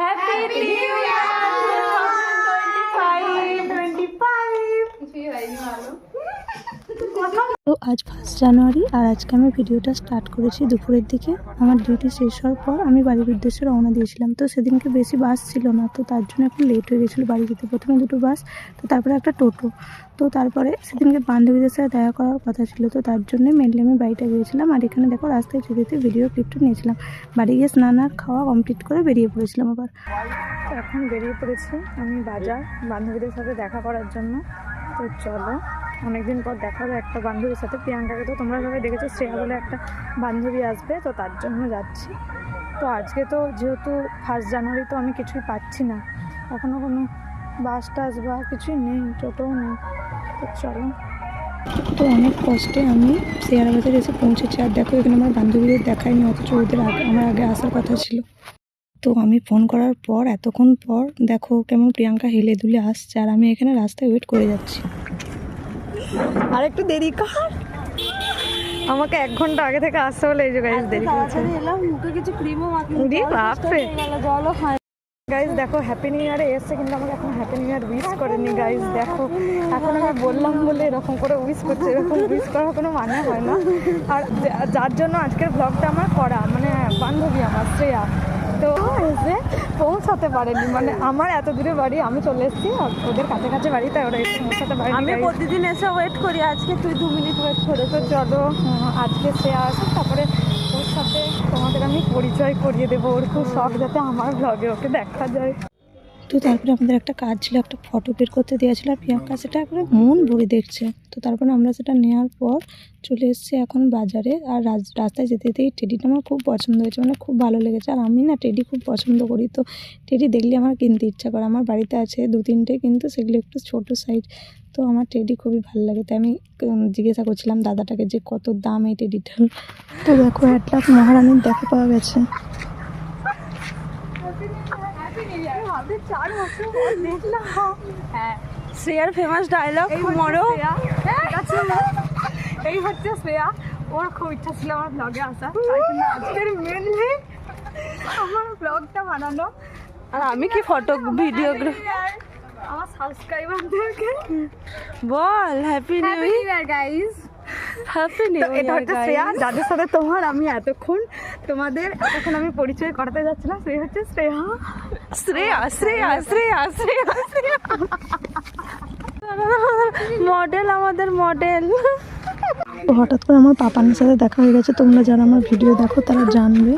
Happy new ইয়ার 2025। তো আজ 1 জানুয়ারি আর আজকে আমি ভিডিওটা স্টার্ট করেছি দুপুরের দিকে। আমার ডিউটি শেষ হওয়ার পর আমি বাড়ির উদ্দেশ্যে রওনা দিয়েছিলাম। তো সেদিনকে বেশি বাস ছিল না, তো তার জন্য একটু লেট হয়ে গেছিলো বাড়ি যেতে। প্রথমে 2টো বাস, তো তারপরে একটা টোটো। তো তারপরে সেদিনকে বান্ধবীদের সাথে দেখা করার কথা ছিল, তো তার জন্য মেনলি আমি বাড়িটা গিয়েছিলাম। আর এখানে দেখো রাস্তায় যেতে ভিডিও ক্লিপটা নিয়েছিলাম। বাড়ি গিয়ে স্নান আর খাওয়া কমপ্লিট করে বেরিয়ে পড়েছিলাম আবার। তো এখন বেরিয়ে পড়েছি আমি বাজার বান্ধবীদের সাথে দেখা করার জন্য। তো চলো, অনেকদিন পর দেখা হবে একটা বান্ধবীর সাথে। প্রিয়াঙ্কাকে তো তোমরা সবাই দেখেছো, শ্রেয়া বলে একটা বান্ধবী আসবে, তো তার জন্য যাচ্ছি। তো আজকে তো যেহেতু 1 জানুয়ারি, তো আমি কিছুই পাচ্ছি না, এখনও কোনো বাস টাস বা কিছুই নেই, টোটোও নেই। তো চলো, তো অনেক কষ্টে আমি শেয়ার বাজারে এসে পৌঁছেছি। আর দেখো এখানে আমার বান্ধবীদের দেখায়নি, অথচ ওদের আমার আগে আসার কথা ছিল। তো আমি ফোন করার পর এতক্ষণ পর দেখো কেমন প্রিয়াঙ্কা হেলে দুলে আসছে, আর আমি এখানে রাস্তায় ওয়েট করে যাচ্ছি। আর একটু দেরি কর, আমাকে 1 ঘন্টা আগে থেকে আসতে হলে এই যে গাইস দেরি করেছে। এলাম, মুখে কিছু ক্রিমও মাখিনি, জলও খাই। গাইস দেখো হ্যাপি নিউ ইয়ারে এসছে, কিন্তু আমাকে এখন হ্যাপি নিউ ইয়ার উইশ করেনি। গাইস দেখো, এখন আমি বললাম বলে এরকম করে উইশ করছে, এরকম উইশ করার কোনো মানে হয় না। আর যার জন্য আজকের ব্লগটা আমার করা, মানে বান্ধবী আমার শ্রেয়া, তো এসে পৌঁছাতে পারেনি। মানে আমার এত দূরে বাড়ি, আমি চলে এসেছি ওদের কাছে কাছে বাড়ি, তাই ওরা এসে পৌঁছাতে পারেনি। আমি প্রতিদিন এসে ওয়েট করি, আজকে তুই 2 মিনিট ওয়েট করে। তো চলো আজকে শ্রেয়া আসুক, তারপরে ওর সাথে তোমাদের আমি পরিচয় করিয়ে দেবো। ওর খুব শখ যাতে আমার ব্লগে ওকে দেখা যায়। তো তারপরে আমাদের একটা কাজ ছিল, একটা ফটো বের করতে দেওয়া ছিল, আর প্রিয়াঙ্কা সেটা একবারে মন ভরে দেখছে। তো তারপরে আমরা সেটা নেওয়ার পর চলে এসেছি এখন বাজারে। আর রাস্তায় যেতে যেতে এই টেডিটা আমার খুব পছন্দ হয়েছে, মানে খুব ভালো লেগেছে। আর আমি না টেডি খুব পছন্দ করি, তো টেডি দেখলে আমার কিনতে ইচ্ছা করে। আমার বাড়িতে আছে 2-3টে, কিন্তু সেগুলো একটু ছোটো সাইজ। তো আমার টেডি খুবই ভালো লাগে, তাই আমি জিজ্ঞাসা করছিলাম দাদাটাকে যে কত দাম এই টেডিটার। তো দেখো অ্যাটলাস মহারানীর দেখা পাওয়া গেছে। শ্রেয়ার ফেমাস ডায়লগ মরো, এই হচ্ছে শ্রেয়া। ওর খুব ইচ্ছা ছিল আমার ব্লগে আসা, আজকের মেনলি আমার ব্লগটা বানানো। আর আমি কি ফটো ভিডিওগ্রাফি। আমার সাবস্ক্রাইবারদেরকে বল happy new year guys. Happy new year. এটা হচ্ছে শ্রেয়া, যাদের সাথে আমি এতক্ষণ আমি পরিচয় করাতে যাচ্ছিলাম। সেই হচ্ছে শ্রেয়া। শ্রেয়া শ্রেয়া শ্রেয়া শ্রেয়া শ্রেয়া মডেল, আমাদের মডেল। হঠাৎ করে আমার পাপানের সাথে দেখা হয়ে গেছে। তোমরা যারা আমার ভিডিও দেখো তারা জানবে।